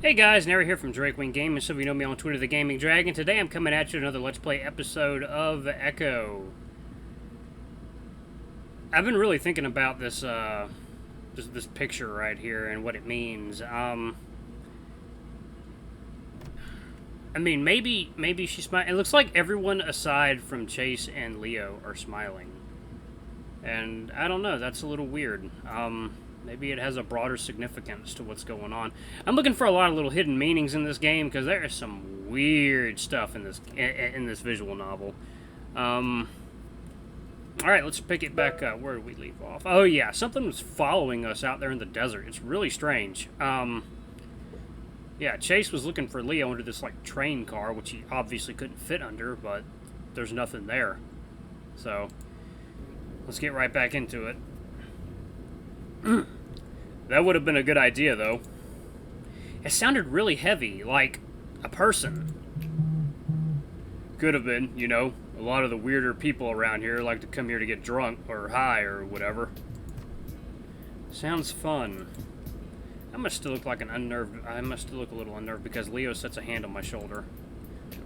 Hey guys, Nary here from Drakewing Gaming. Some of you know me on Twitter, The Gaming Dragon. Today I'm coming at you with another Let's Play episode of Echo. I've been really thinking about this, this picture right here and what it means. I mean, maybe she's smiling. It looks like everyone aside from Chase and Leo are smiling. And I don't know, that's a little weird. Maybe it has a broader significance to what's going on. I'm looking for a lot of little hidden meanings in this game because there is some weird stuff in this visual novel. All right, let's pick it back up. Where did we leave off? Oh yeah, something was following us out there in the desert. It's really strange. Yeah, Chase was looking for Leo under this like train car, which he obviously couldn't fit under, but there's nothing there. So let's get right back into it. That would have been a good idea, though. It sounded really heavy, like a person. Could have been, you know. A lot of the weirder people around here like to come here to get drunk or high or whatever. Sounds fun. I must still look like an unnerved. I must still look a little unnerved because Leo sets a hand on my shoulder.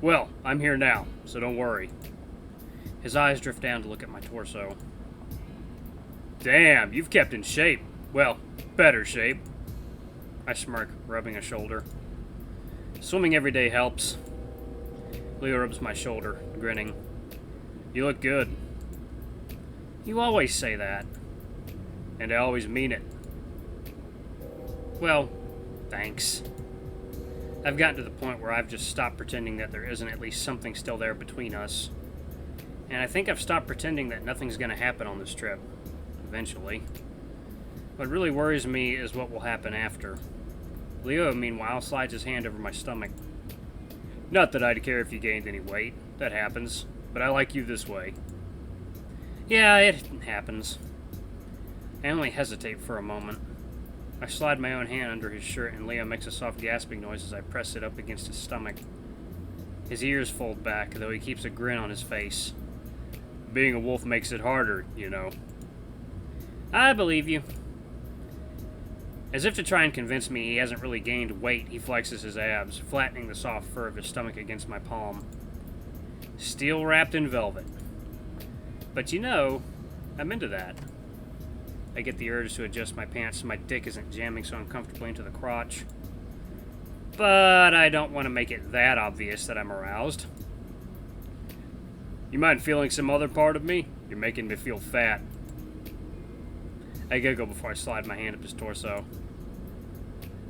Well, I'm here now, so don't worry. His eyes drift down to look at my torso. Damn, you've kept in shape. Well, better shape. I smirk, rubbing a shoulder. Swimming every day helps. Leo rubs my shoulder, grinning. You look good. You always say that. And I always mean it. Well, thanks. I've gotten to the point where I've just stopped pretending that there isn't at least something still there between us. And I think I've stopped pretending that nothing's going to happen on this trip. Eventually. What really worries me is what will happen after. Leo, meanwhile, slides his hand over my stomach. Not that I'd care if you gained any weight. That happens. But I like you this way. Yeah, it happens. I only hesitate for a moment. I slide my own hand under his shirt and Leo makes a soft gasping noise as I press it up against his stomach. His ears fold back, though he keeps a grin on his face. Being a wolf makes it harder, you know. I believe you. As if to try and convince me he hasn't really gained weight, he flexes his abs, flattening the soft fur of his stomach against my palm. Steel wrapped in velvet. But you know, I'm into that. I get the urge to adjust my pants so my dick isn't jamming so uncomfortably into the crotch. But I don't want to make it that obvious that I'm aroused. You mind feeling some other part of me? You're making me feel fat. I giggle before I slide my hand up his torso.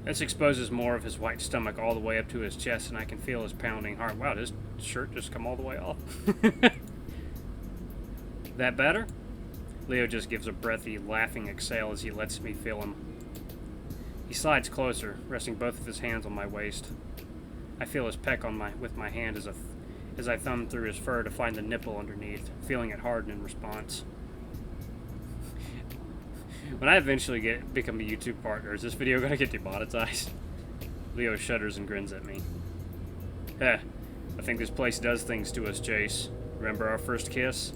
This exposes more of his white stomach all the way up to his chest, and I can feel his pounding heart. Wow, his shirt just come all the way off. That better? Leo just gives a breathy, laughing exhale as he lets me feel him. He slides closer, resting both of his hands on my waist. I feel his peck with my hand as I thumb through his fur to find the nipple underneath, feeling it harden in response. When I eventually become a YouTube partner, is this video going to get demonetized? Leo shudders and grins at me. Heh, I think this place does things to us, Chase. Remember our first kiss?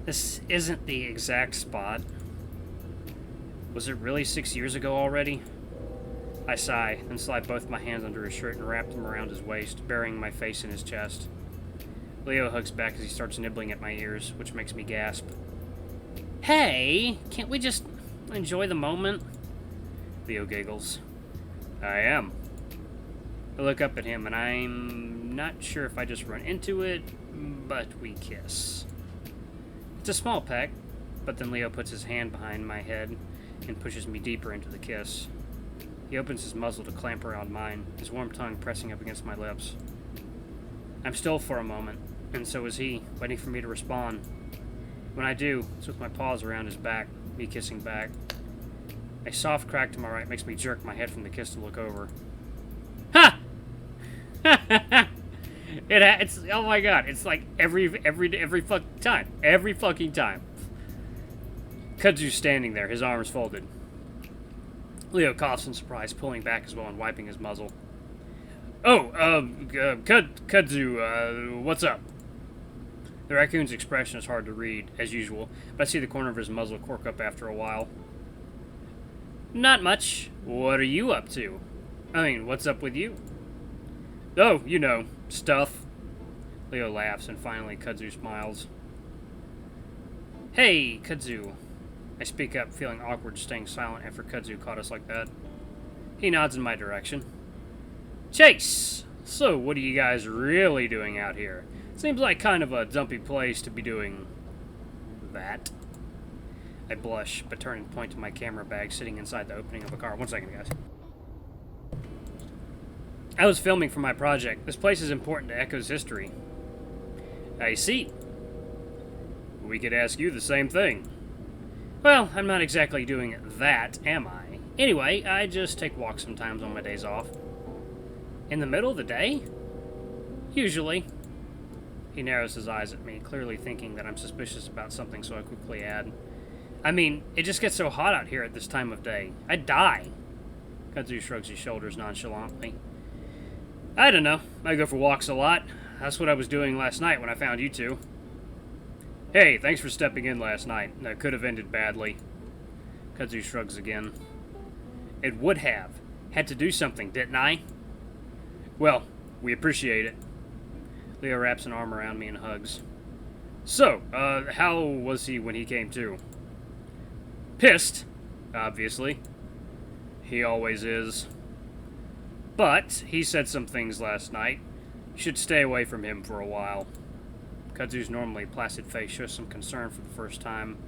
This isn't the exact spot. Was it really 6 years ago already? I sigh, then slide both my hands under his shirt and wrap them around his waist, burying my face in his chest. Leo hugs back as he starts nibbling at my ears, which makes me gasp. Hey, can't we just enjoy the moment? Leo giggles. I am. I look up at him, and I'm not sure if I just run into it, but we kiss. It's a small peck, but then Leo puts his hand behind my head and pushes me deeper into the kiss. He opens his muzzle to clamp around mine, his warm tongue pressing up against my lips. I'm still for a moment, and so is he, waiting for me to respond. When I do, it's with my paws around his back, me kissing back. A soft crack to my right makes me jerk my head from the kiss to look over. Ha! It's oh my god! It's like every fucking time, every fucking time. Kudzu's standing there, his arms folded. Leo coughs in surprise, pulling back as well and wiping his muzzle. Oh, Kudzu, what's up? The raccoon's expression is hard to read, as usual, but I see the corner of his muzzle cork up after a while. Not much. What are you up to? I mean, what's up with you? Oh, you know, stuff. Leo laughs, and finally Kudzu smiles. Hey, Kudzu. I speak up, feeling awkward staying silent after Kudzu caught us like that. He nods in my direction. Chase! So, what are you guys really doing out here? Seems like kind of a dumpy place to be doing that. I blush, but turn and point to my camera bag sitting inside the opening of a car. 1 second, guys. I was filming for my project. This place is important to Echo's history. I see. We could ask you the same thing. Well, I'm not exactly doing that, am I? Anyway, I just take walks sometimes on my days off. In the middle of the day? Usually. He narrows his eyes at me, clearly thinking that I'm suspicious about something, so I quickly add, I mean, it just gets so hot out here at this time of day. I'd die. Kudzu shrugs his shoulders nonchalantly. I don't know. I go for walks a lot. That's what I was doing last night when I found you two. Hey, thanks for stepping in last night. That could have ended badly. Kudzu shrugs again. It would have. Had to do something, didn't I? Well, we appreciate it. Leo wraps an arm around me and hugs. So, how was he when he came to? Pissed, obviously. He always is. But he said some things last night. You should stay away from him for a while. Kudzu's normally placid face shows some concern for the first time.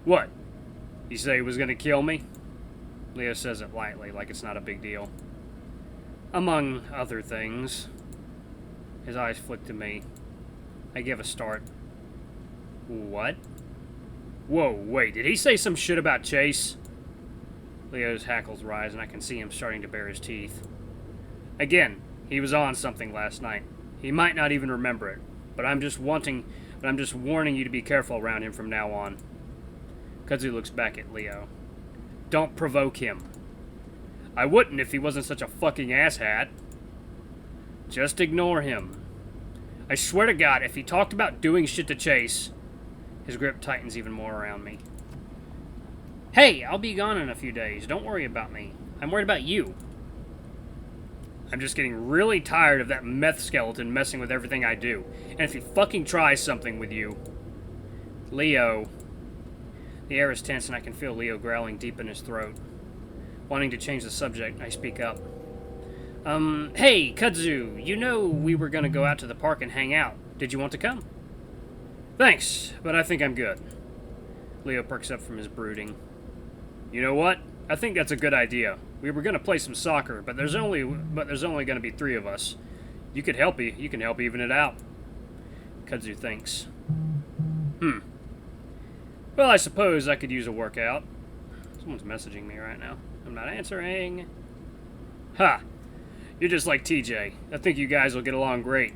What? You say he was gonna kill me? Leo says it lightly, like it's not a big deal. Among other things. His eyes flick to me. I give a start. What? Whoa, wait, did he say some shit about Chase? Leo's hackles rise, and I can see him starting to bare his teeth. Again, he was on something last night. He might not even remember it, but I'm just warning you to be careful around him from now on. Kudzu looks back at Leo. Don't provoke him. I wouldn't if he wasn't such a fucking asshat. Just ignore him. I swear to God, if he talked about doing shit to Chase... His grip tightens even more around me. Hey, I'll be gone in a few days. Don't worry about me. I'm worried about you. I'm just getting really tired of that meth skeleton messing with everything I do. And if he fucking tries something with you... Leo... The air is tense and I can feel Leo growling deep in his throat. Wanting to change the subject, I speak up. Hey, Kudzu, you know we were gonna go out to the park and hang out. Did you want to come? Thanks, but I think I'm good. Leo perks up from his brooding. You know what? I think that's a good idea. We were gonna play some soccer, but there's only gonna be 3 of us. You can help even it out. Kudzu thinks. Well, I suppose I could use a workout. Someone's messaging me right now. I'm not answering. Ha! You're just like TJ. I think you guys will get along great.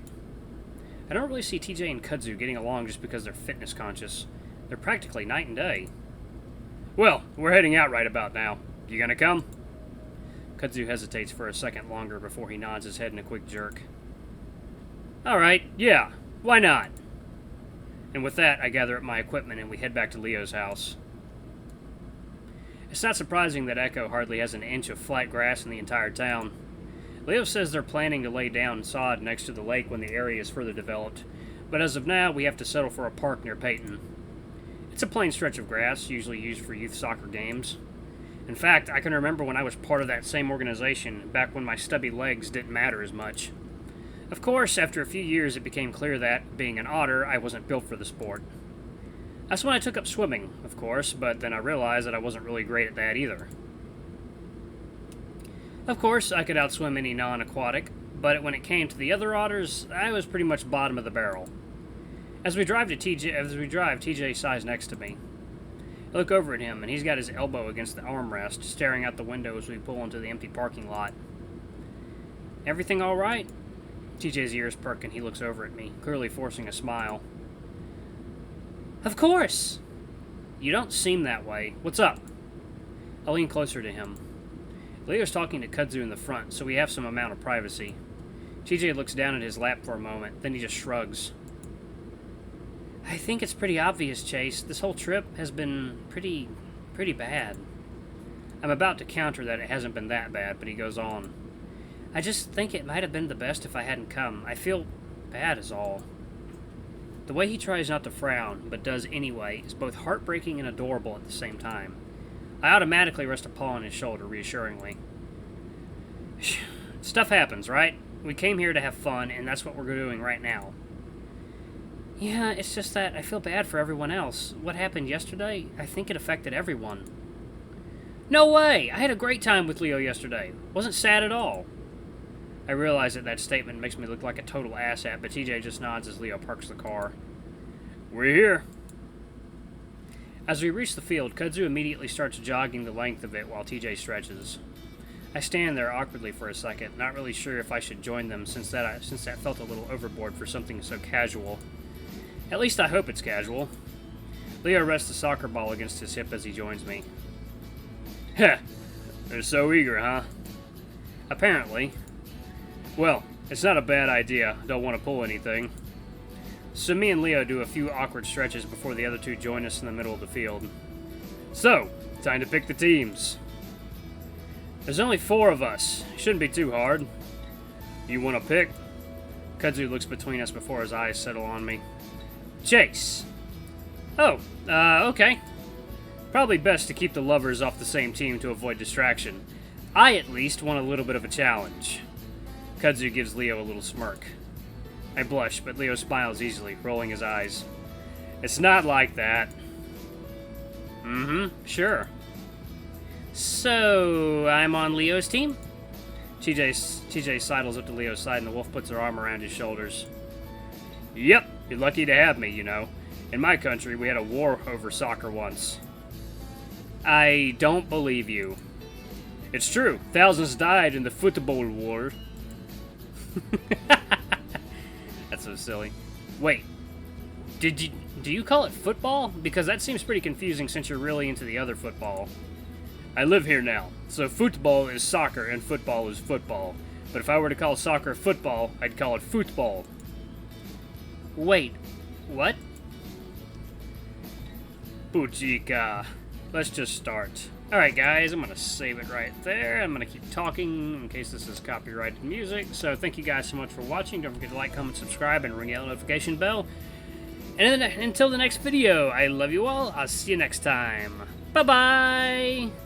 I don't really see TJ and Kudzu getting along just because they're fitness conscious. They're practically night and day. Well, we're heading out right about now. You gonna come? Kudzu hesitates for a second longer before he nods his head in a quick jerk. Alright, yeah, why not? And with that, I gather up my equipment and we head back to Leo's house. It's not surprising that Echo hardly has an inch of flat grass in the entire town. Leo says they're planning to lay down sod next to the lake when the area is further developed, but as of now, we have to settle for a park near Peyton. It's a plain stretch of grass, usually used for youth soccer games. In fact, I can remember when I was part of that same organization, back when my stubby legs didn't matter as much. Of course, after a few years, it became clear that, being an otter, I wasn't built for the sport. That's when I took up swimming, of course, but then I realized that I wasn't really great at that either. Of course, I could outswim any non-aquatic, but when it came to the other otters, I was pretty much bottom of the barrel. As we drive, TJ sighs next to me. I look over at him, and he's got his elbow against the armrest, staring out the window as we pull into the empty parking lot. Everything all right? TJ's ears perk, and he looks over at me, clearly forcing a smile. Of course! You don't seem that way. What's up? I lean closer to him. Leo's talking to Kudzu in the front, so we have some amount of privacy. TJ looks down at his lap for a moment, then he just shrugs. I think it's pretty obvious, Chase. This whole trip has been pretty bad. I'm about to counter that it hasn't been that bad, but he goes on. I just think it might have been the best if I hadn't come. I feel bad is all. The way he tries not to frown, but does anyway, is both heartbreaking and adorable at the same time. I automatically rest a paw on his shoulder, reassuringly. Stuff happens, right? We came here to have fun, and that's what we're doing right now. Yeah, it's just that I feel bad for everyone else. What happened yesterday, I think it affected everyone. No way! I had a great time with Leo yesterday. Wasn't sad at all. I realize that statement makes me look like a total asshat, but TJ just nods as Leo parks the car. We're here. As we reach the field, Kudzu immediately starts jogging the length of it while TJ stretches. I stand there awkwardly for a second, not really sure if I should join them since that felt a little overboard for something so casual. At least I hope it's casual. Leo rests the soccer ball against his hip as he joins me. Heh, they're so eager, huh? Apparently. Well, it's not a bad idea. Don't want to pull anything. So me and Leo do a few awkward stretches before the other two join us in the middle of the field. So, time to pick the teams. There's only 4 of us. Shouldn't be too hard. You want to pick? Kudzu looks between us before his eyes settle on me. Chase. Oh, okay. Probably best to keep the lovers off the same team to avoid distraction. I, at least, want a little bit of a challenge. Kudzu gives Leo a little smirk. I blush, but Leo smiles easily, rolling his eyes. It's not like that. Mm-hmm, sure. So, I'm on Leo's team? TJ sidles up to Leo's side and the wolf puts her arm around his shoulders. Yep, you're lucky to have me, you know. In my country, we had a war over soccer once. I don't believe you. It's true. Thousands died in the football war. That's so silly. Wait, do you call it football? Because that seems pretty confusing since you're really into the other football. I live here now, so football is soccer and football is football. But if I were to call soccer football, I'd call it football. Wait, what? Uchika. Let's just start. Alright guys, I'm going to save it right there. I'm going to keep talking in case this is copyrighted music. So thank you guys so much for watching. Don't forget to like, comment, subscribe, and ring the notification bell. And until the next video, I love you all. I'll see you next time. Bye-bye!